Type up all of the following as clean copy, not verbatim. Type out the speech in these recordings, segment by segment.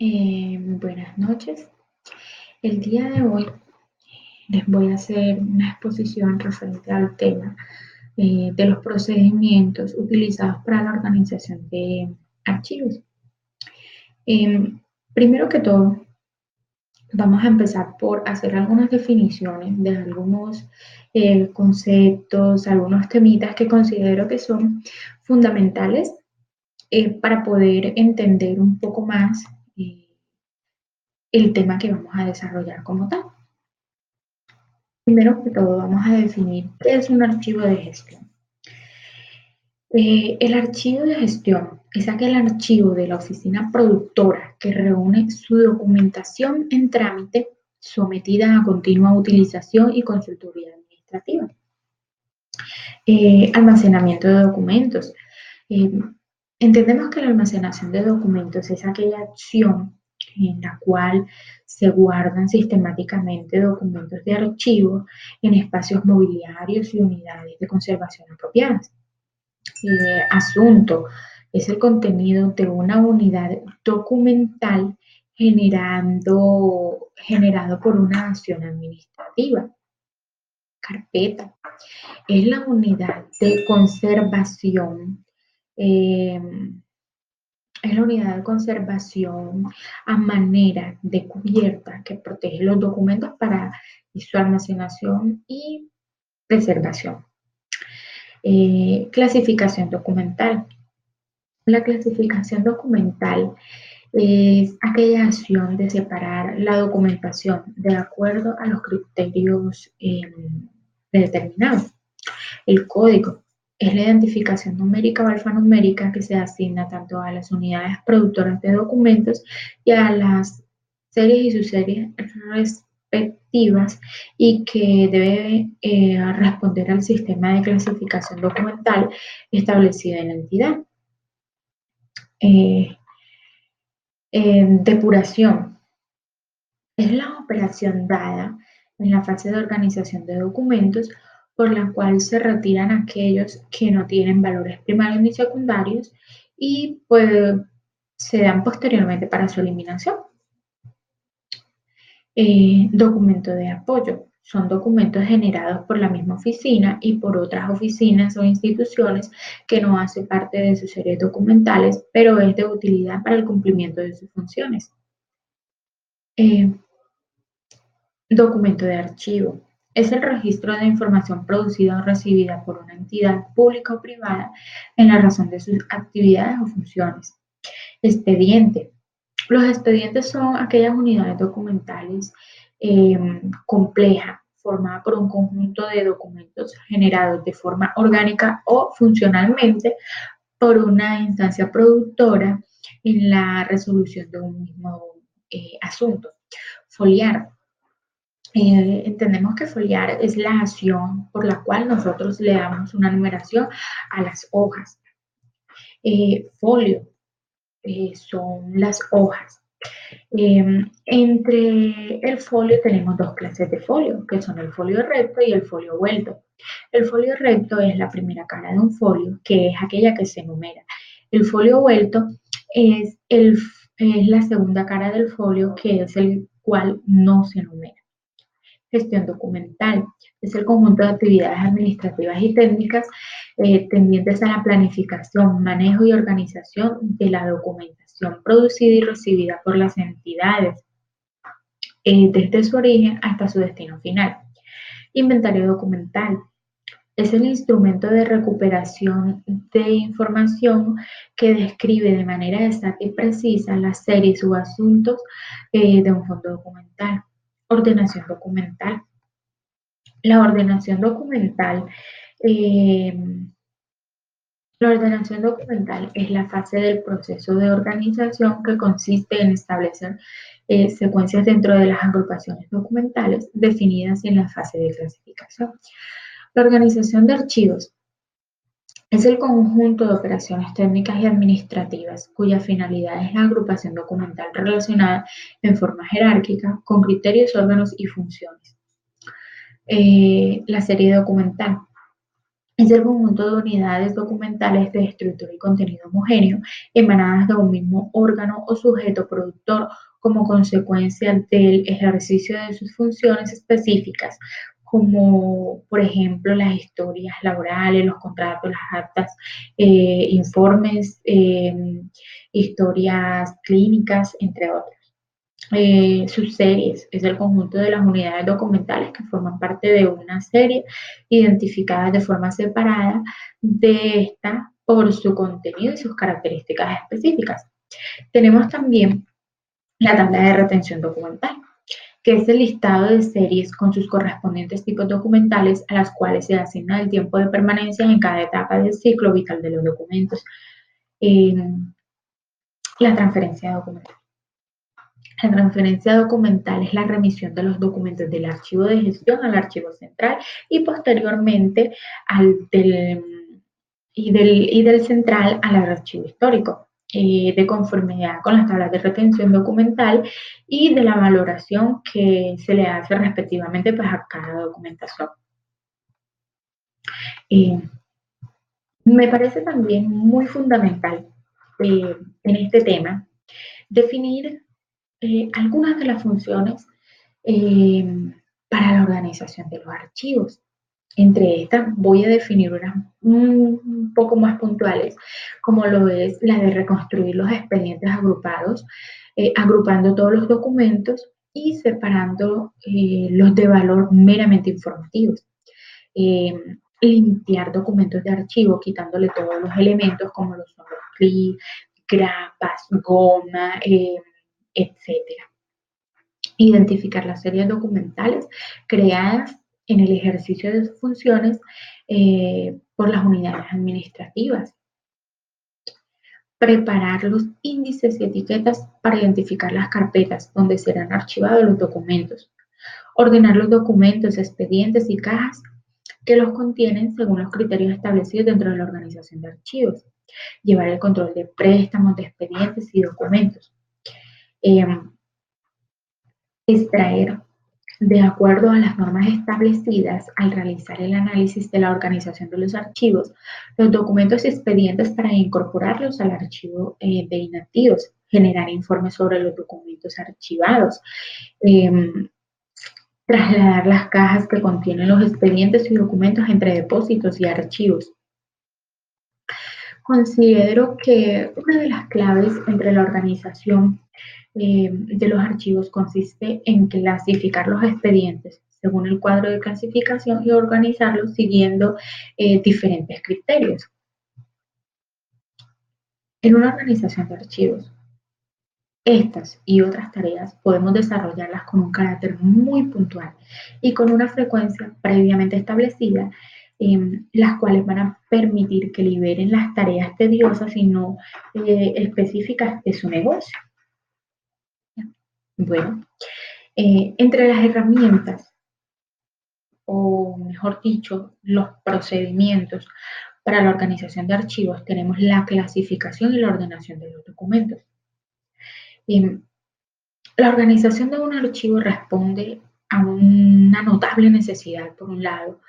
Buenas noches. El día de hoy les voy a hacer una exposición referente al tema de los procedimientos utilizados para la organización de archivos. Primero que todo, vamos a empezar por hacer algunas definiciones de algunos conceptos, algunos temitas que considero que son fundamentales para poder entender un poco más el tema que vamos a desarrollar como tal. Primero que todo, vamos a definir qué es un archivo de gestión. El archivo de gestión es aquel archivo de la oficina productora que reúne su documentación en trámite sometida a continua utilización y consultoría administrativa. Almacenamiento de documentos. Eh, Entendemos que la almacenación de documentos es aquella acción en la cual se guardan sistemáticamente documentos de archivo en espacios mobiliarios y unidades de conservación apropiadas. Asunto es el contenido de una unidad documental generado por una acción administrativa. Carpeta es la unidad de conservación eh, es la unidad de conservación a manera de cubierta que protege los documentos para su almacenación y preservación. Clasificación documental. La clasificación documental es aquella acción de separar la documentación de acuerdo a los criterios determinados. El código es la identificación numérica o alfanumérica que se asigna tanto a las unidades productoras de documentos y a las series y subseries respectivas y que debe responder al sistema de clasificación documental establecido en la entidad. Eh, Depuración es la operación dada en la fase de organización de documentos por la cual se retiran aquellos que no tienen valores primarios ni secundarios y pues se dan posteriormente para su eliminación. Documento de apoyo. Son documentos generados por la misma oficina y por otras oficinas o instituciones que no hacen parte de sus series documentales, pero es de utilidad para el cumplimiento de sus funciones. Eh, Documento de archivo. Es el registro de información producida o recibida por una entidad pública o privada en la razón de sus actividades o funciones. Expediente. Los expedientes son aquellas unidades documentales complejas, formadas por un conjunto de documentos generados de forma orgánica o funcionalmente por una instancia productora en la resolución de un mismo asunto. Foliar. Entendemos que foliar es la acción por la cual nosotros le damos una numeración a las hojas. Folio son las hojas. Entre el folio tenemos dos clases de folio, que son el folio recto y el folio vuelto. El folio recto es la primera cara de un folio, que es aquella que se numera. El folio vuelto es, es la segunda cara del folio, que es el cual no se numera. Gestión documental. Es el conjunto de actividades administrativas y técnicas tendientes a la planificación, manejo y organización de la documentación producida y recibida por las entidades desde su origen hasta su destino final. Inventario documental. Es el instrumento de recuperación de información que describe de manera exacta y precisa las series o asuntos de un fondo documental. Ordenación documental. La ordenación documental, eh, la ordenación documental es la fase del proceso de organización que consiste en establecer secuencias dentro de las agrupaciones documentales definidas en la fase de clasificación. La organización de archivos es el conjunto de operaciones técnicas y administrativas cuya finalidad es la agrupación documental relacionada en forma jerárquica con criterios, órganos y funciones. La serie documental Es el conjunto de unidades documentales de estructura y contenido homogéneo emanadas de un mismo órgano o sujeto productor como consecuencia del ejercicio de sus funciones específicas, como por ejemplo las historias laborales, los contratos, las actas, informes, historias clínicas, entre otros. Subseries es el conjunto de las unidades documentales que forman parte de una serie identificadas de forma separada de esta por su contenido y sus características específicas. Tenemos también la tabla de retención documental, que es el listado de series con sus correspondientes tipos documentales a las cuales se asigna el tiempo de permanencia en cada etapa del ciclo vital de los documentos. Eh, la transferencia documental. La transferencia documental es la remisión de los documentos del archivo de gestión al archivo central y posteriormente del central al archivo histórico, de conformidad con las tablas de retención documental y de la valoración que se le hace respectivamente pues, a cada documentación. Eh, Me parece también muy fundamental en este tema definir algunas de las funciones eh, para la organización de los archivos. Entre estas voy a definir unas un poco más puntuales, como lo es la de reconstruir los expedientes agrupados, agrupando todos los documentos y separando los de valor meramente informativos. Eh, Limpiar documentos de archivo, quitándole todos los elementos como los son los clics, grapas, goma, etcétera. Identificar las series documentales creadas en el ejercicio de sus funciones por las unidades administrativas. Preparar los índices y etiquetas para identificar las carpetas donde serán archivados los documentos. Ordenar los documentos, expedientes y cajas que los contienen según los criterios establecidos dentro de la organización de archivos. Llevar el control de préstamos, de expedientes y documentos. Eh, Extraer de acuerdo a las normas establecidas al realizar el análisis de la organización de los archivos, los documentos y expedientes para incorporarlos al archivo de inactivos, generar informes sobre los documentos archivados, eh, trasladar las cajas que contienen los expedientes y documentos entre depósitos y archivos. Considero que una de las claves entre la organización de los archivos consiste en clasificar los expedientes según el cuadro de clasificación y organizarlos siguiendo diferentes criterios. En una organización de archivos, estas y otras tareas podemos desarrollarlas con un carácter muy puntual y con una frecuencia previamente establecida, las cuales van a permitir que liberen las tareas tediosas y no específicas de su negocio. Bueno, entre las herramientas, o mejor dicho, los procedimientos para la organización de archivos, tenemos la clasificación y la ordenación de los documentos. La organización de un archivo responde a una notable necesidad, por un lado,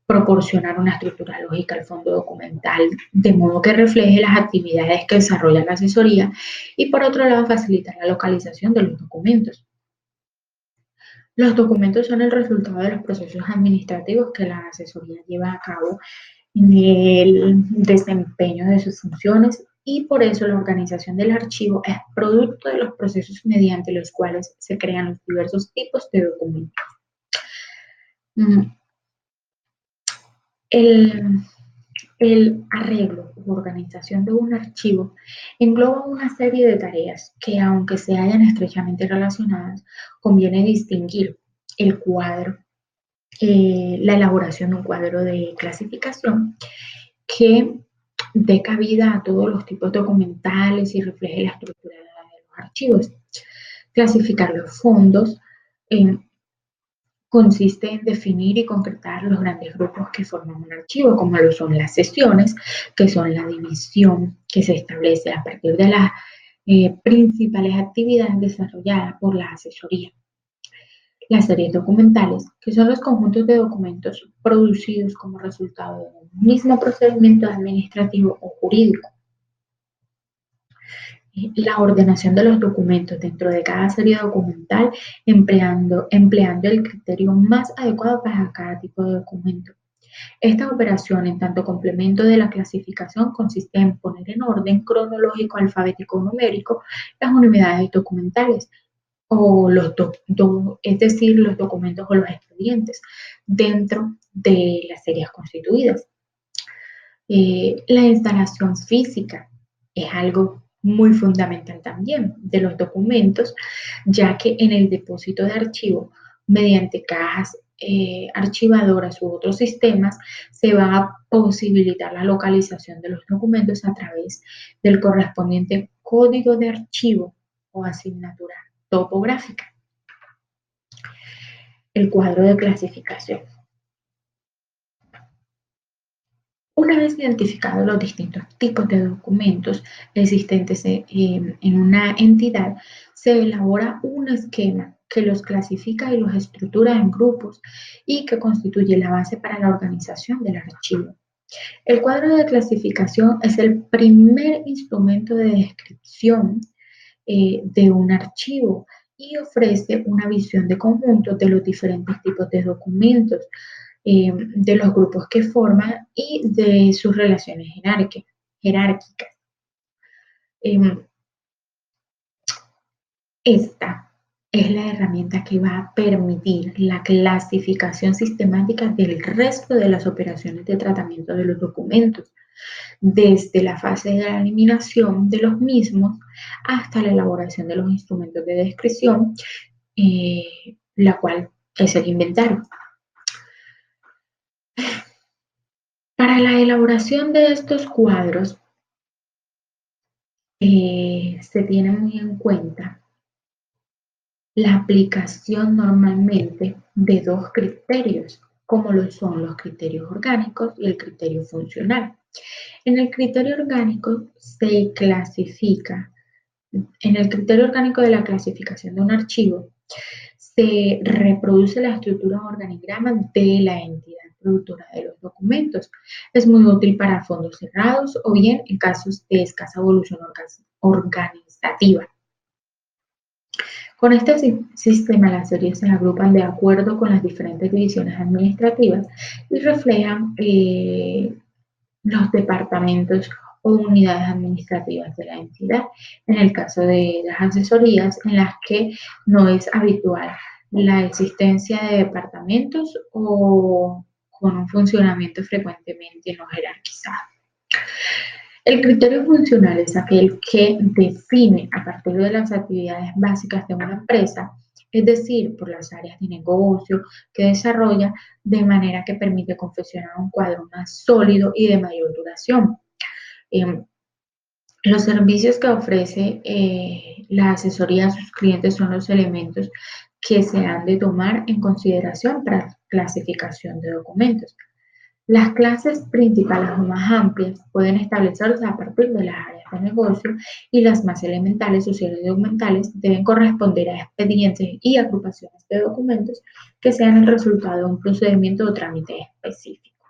proporcionar una estructura lógica al fondo documental, de modo que refleje las actividades que desarrolla la asesoría, y por otro lado, facilitar la localización de los documentos. Los documentos son el resultado de los procesos administrativos que la asesoría lleva a cabo en el desempeño de sus funciones y por eso la organización del archivo es producto de los procesos mediante los cuales se crean los diversos tipos de documentos. El, el arreglo u organización de un archivo engloba una serie de tareas que, aunque se hayan estrechamente relacionadas, conviene distinguir el cuadro, la elaboración de un cuadro de clasificación que dé cabida a todos los tipos documentales y refleje la estructura de los archivos. Clasificar los fondos consiste en definir y concretar los grandes grupos que forman un archivo, como lo son las sesiones, que son la división que se establece a partir de las principales actividades desarrolladas por la asesoría. Las series documentales, que son los conjuntos de documentos producidos como resultado de un mismo procedimiento administrativo o jurídico. La ordenación de los documentos dentro de cada serie documental empleando el criterio más adecuado para cada tipo de documento. Esta operación, en tanto complemento de la clasificación, consiste en poner en orden cronológico, alfabético o numérico las unidades documentales, o es decir, los documentos o los expedientes dentro de las series constituidas. La instalación física es algo muy fundamental también de los documentos, ya que en el depósito de archivo, mediante cajas archivadoras u otros sistemas, se va a posibilitar la localización de los documentos a través del correspondiente código de archivo o asignatura topográfica. El cuadro de clasificación. Una vez identificados los distintos tipos de documentos existentes en una entidad, se elabora un esquema que los clasifica y los estructura en grupos y que constituye la base para la organización del archivo. El cuadro de clasificación es el primer instrumento de descripción de un archivo y ofrece una visión de conjunto de los diferentes tipos de documentos, de los grupos que forman y de sus relaciones jerárquicas. Esta es la herramienta que va a permitir la clasificación sistemática del resto de las operaciones de tratamiento de los documentos, desde la fase de la eliminación de los mismos hasta la elaboración de los instrumentos de descripción, la cual es el inventario. Para la elaboración de estos cuadros se tiene muy en cuenta la aplicación normalmente de dos criterios, como lo son los criterios orgánicos y el criterio funcional. En el criterio orgánico se clasifica, en el criterio orgánico de la clasificación de un archivo, se reproduce la estructura o organigrama de la entidad productora de los documentos. Es muy útil para fondos cerrados o bien en casos de escasa evolución organizativa. Con este sistema, las series se agrupan de acuerdo con las diferentes divisiones administrativas y reflejan los departamentos o unidades administrativas de la entidad. En el caso de las asesorías, en las que no es habitual la existencia de departamentos o con un funcionamiento frecuentemente no jerarquizado. El criterio funcional es aquel que define a partir de las actividades básicas de una empresa, es decir, por las áreas de negocio que desarrolla, de manera que permite confeccionar un cuadro más sólido y de mayor duración. Los servicios que ofrece la asesoría a sus clientes son los elementos que se han de tomar en consideración para la clasificación de documentos. Las clases principales o más amplias pueden establecerse a partir de las áreas de negocio y las más elementales o series documentales deben corresponder a expedientes y agrupaciones de documentos que sean el resultado de un procedimiento o trámite específico.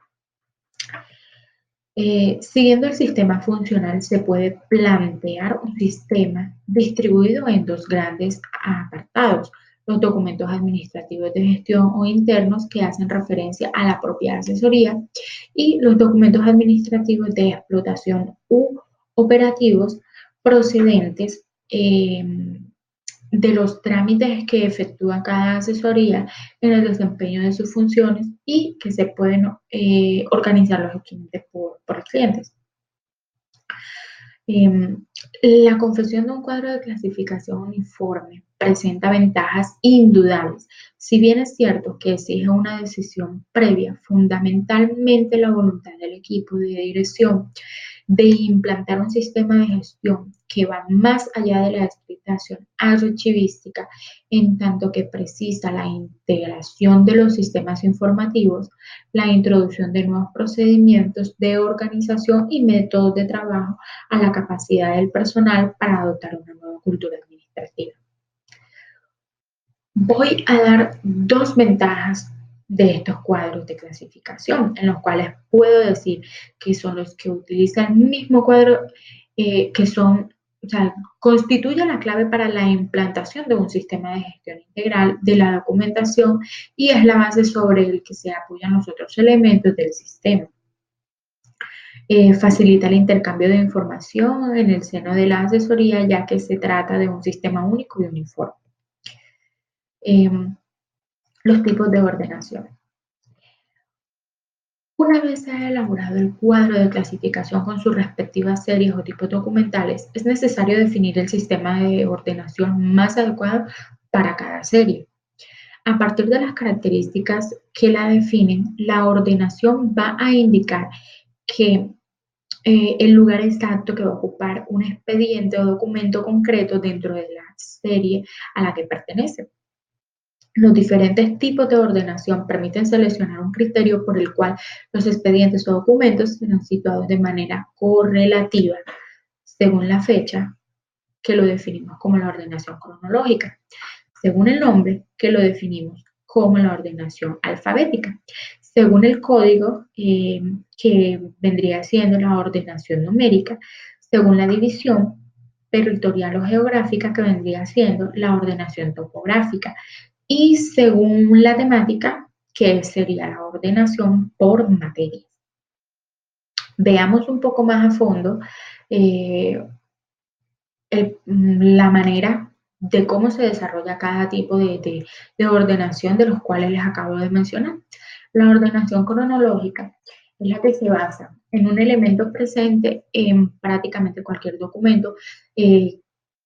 Siguiendo el sistema funcional, se puede plantear un sistema distribuido en dos grandes apartados: los documentos administrativos de gestión o internos que hacen referencia a la propia asesoría y los documentos administrativos de explotación u operativos procedentes de los trámites que efectúa cada asesoría en el desempeño de sus funciones y que se pueden organizar lógicamente por clientes. La confección de un cuadro de clasificación uniforme presenta ventajas indudables. Si bien es cierto que exige una decisión previa, fundamentalmente la voluntad del equipo de dirección de implantar un sistema de gestión que va más allá de la explicación archivística, en tanto que precisa la integración de los sistemas informativos, la introducción de nuevos procedimientos de organización y métodos de trabajo a la capacidad del personal para adoptar una nueva cultura administrativa. Voy a dar dos ventajas de estos cuadros de clasificación, en los cuales puedo decir que son los que utilizan el mismo cuadro, que son, o sea, constituye la clave para la implantación de un sistema de gestión integral de la documentación y es la base sobre el que se apoyan los otros elementos del sistema. Facilita el intercambio de información en el seno de la asesoría, ya que se trata de un sistema único y uniforme. Em, los tipos de ordenación. Una vez se ha elaborado el cuadro de clasificación con sus respectivas series o tipos documentales, es necesario definir el sistema de ordenación más adecuado para cada serie. A partir de las características que la definen, la ordenación va a indicar que el lugar exacto que va a ocupar un expediente o documento concreto dentro de la serie a la que pertenece. Los diferentes tipos de ordenación permiten seleccionar un criterio por el cual los expedientes o documentos serán situados de manera correlativa según la fecha, que lo definimos como la ordenación cronológica, según el nombre, que lo definimos como la ordenación alfabética, según el código, que vendría siendo la ordenación numérica, según la división territorial o geográfica, que vendría siendo la ordenación topográfica, y según la temática, que sería la ordenación por materias. Veamos un poco más a fondo eh, la manera de cómo se desarrolla cada tipo de ordenación de los cuales les acabo de mencionar. La ordenación cronológica es la que se basa en un elemento presente en prácticamente cualquier documento,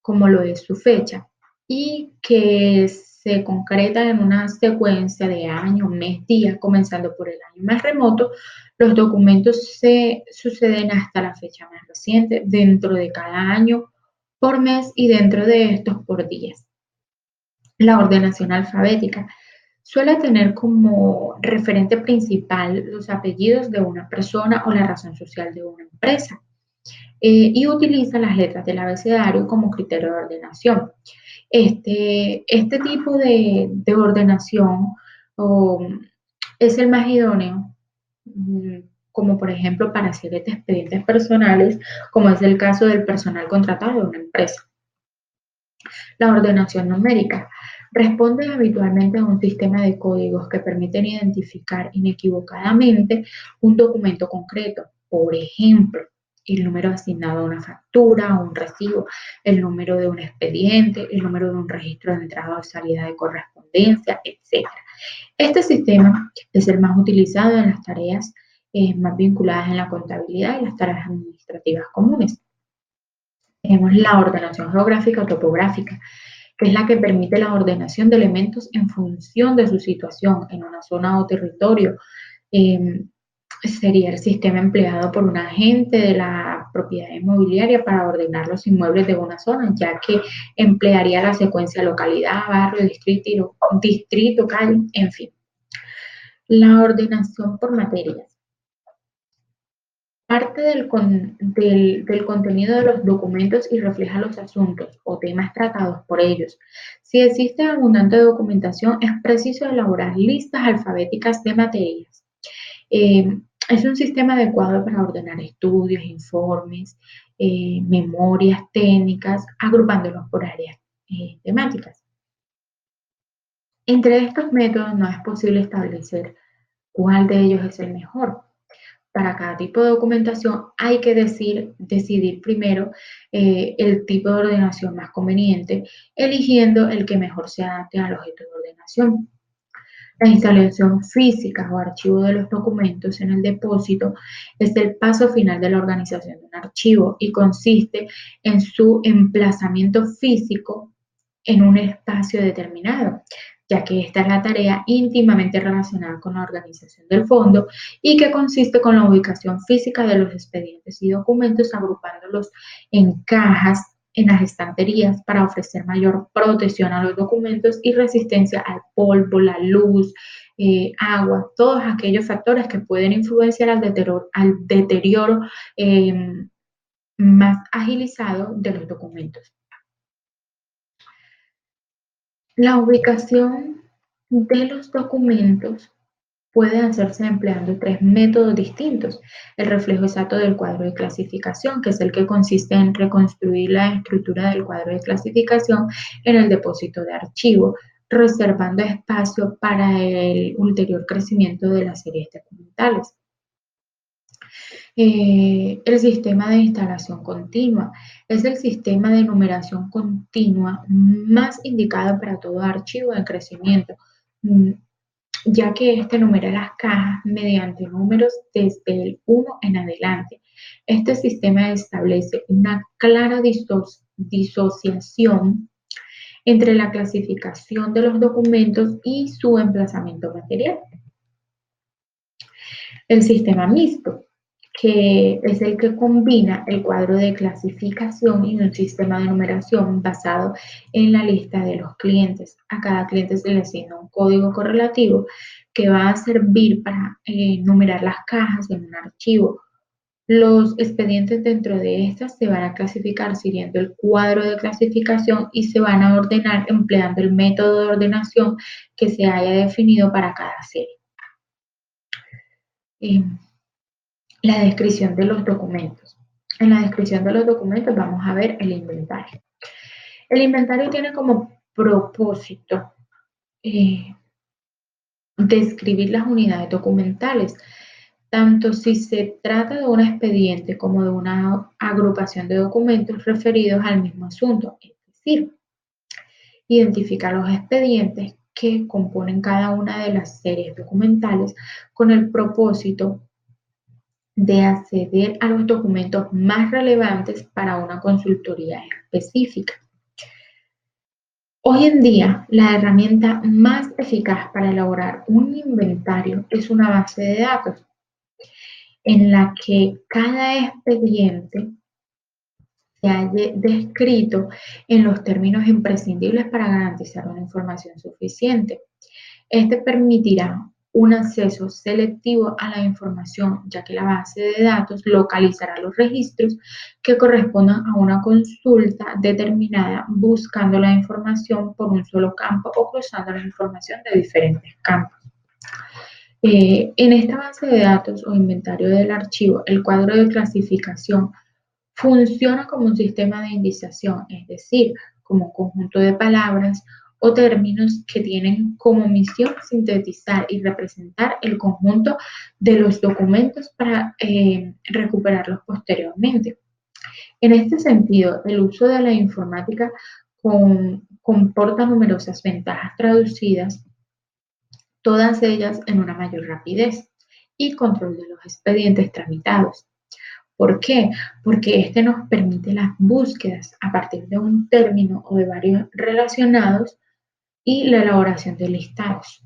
como lo es su fecha, y que se concreta en una secuencia de años, mes, días, comenzando por el año más remoto. Los documentos se suceden hasta la fecha más reciente, dentro de cada año por mes y dentro de estos por días. La ordenación alfabética suele tener como referente principal los apellidos de una persona o la razón social de una empresa, y utiliza las letras del abecedario como criterio de ordenación. Este tipo de ordenación o, es el más idóneo, como por ejemplo para ciertos expedientes personales, como es el caso del personal contratado de una empresa. La ordenación numérica responde habitualmente a un sistema de códigos que permiten identificar inequívocamente un documento concreto. Por ejemplo, el número asignado a una factura, un recibo, el número de un expediente, el número de un registro de entrada o salida de correspondencia, etc. Este sistema es el más utilizado en las tareas más vinculadas en la contabilidad y las tareas administrativas comunes. Tenemos la ordenación geográfica o topográfica, que es la que permite la ordenación de elementos en función de su situación en una zona o territorio. Eh, Sería el sistema empleado por un agente de la propiedad inmobiliaria para ordenar los inmuebles de una zona, ya que emplearía la secuencia localidad, barrio, distrito, calle, en fin. La ordenación por materias. Parte del contenido de los documentos y refleja los asuntos o temas tratados por ellos. Si existe abundante documentación, es preciso elaborar listas alfabéticas de materias. Es un sistema adecuado para ordenar estudios, informes, memorias técnicas, agrupándolos por áreas temáticas. Entre estos métodos no es posible establecer cuál de ellos es el mejor. Para cada tipo de documentación hay que decidir primero el tipo de ordenación más conveniente, eligiendo el que mejor se adapte al objeto de ordenación. La instalación física o archivo de los documentos en el depósito es el paso final de la organización de un archivo y consiste en su emplazamiento físico en un espacio determinado, ya que esta es la tarea íntimamente relacionada con la organización del fondo y que consiste con la ubicación física de los expedientes y documentos, agrupándolos en cajas en las estanterías para ofrecer mayor protección a los documentos y resistencia al polvo, la luz, agua, todos aquellos factores que pueden influenciar al deterioro más agilizado de los documentos. La ubicación de los documentos puede hacerse empleando tres métodos distintos. El reflejo exacto del cuadro de clasificación, que es el que consiste en reconstruir la estructura del cuadro de clasificación en el depósito de archivo, reservando espacio para el ulterior crecimiento de las series documentales. El sistema de instalación continua es el sistema de numeración continua más indicado para todo archivo en crecimiento, mm, ya que este numera las cajas mediante números desde el 1 en adelante. Este sistema establece una clara disociación entre la clasificación de los documentos y su emplazamiento material. El sistema mixto, que es el que combina el cuadro de clasificación y un sistema de numeración basado en la lista de los clientes. A cada cliente se le asigna un código correlativo que va a servir para numerar las cajas en un archivo. Los expedientes dentro de estas se van a clasificar siguiendo el cuadro de clasificación y se van a ordenar empleando el método de ordenación que se haya definido para cada serie. Eh, La descripción de los documentos. En la descripción de los documentos vamos a ver el inventario. El inventario tiene como propósito eh, describir las unidades documentales, tanto si se trata de un expediente como de una agrupación de documentos referidos al mismo asunto, es decir, identificar los expedientes que componen cada una de las series documentales con el propósito de acceder a los documentos más relevantes para una consultoría específica. Hoy en día, la herramienta más eficaz para elaborar un inventario es una base de datos en la que cada expediente se halle descrito en los términos imprescindibles para garantizar una información suficiente. Este permitirá un acceso selectivo a la información, ya que la base de datos localizará los registros que correspondan a una consulta determinada, buscando la información por un solo campo o cruzando la información de diferentes campos. En esta base de datos o inventario del archivo, el cuadro de clasificación funciona como un sistema de indiciación, es decir, como un conjunto de palabras o términos que tienen como misión sintetizar y representar el conjunto de los documentos para recuperarlos posteriormente. En este sentido, el uso de la informática comporta numerosas ventajas traducidas, todas ellas en una mayor rapidez y control de los expedientes tramitados. ¿Por qué? Porque este nos permite las búsquedas a partir de un término o de varios relacionados y la elaboración de listados.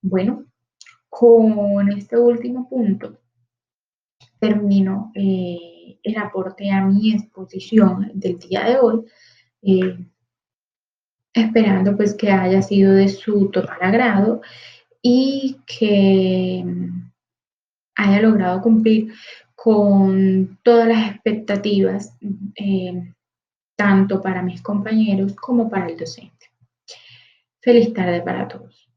Bueno, con este último punto termino el aporte a mi exposición del día de hoy, eh, esperando pues que haya sido de su total agrado y que haya logrado cumplir con todas las expectativas, tanto para mis compañeros como para el docente. Feliz tarde para todos.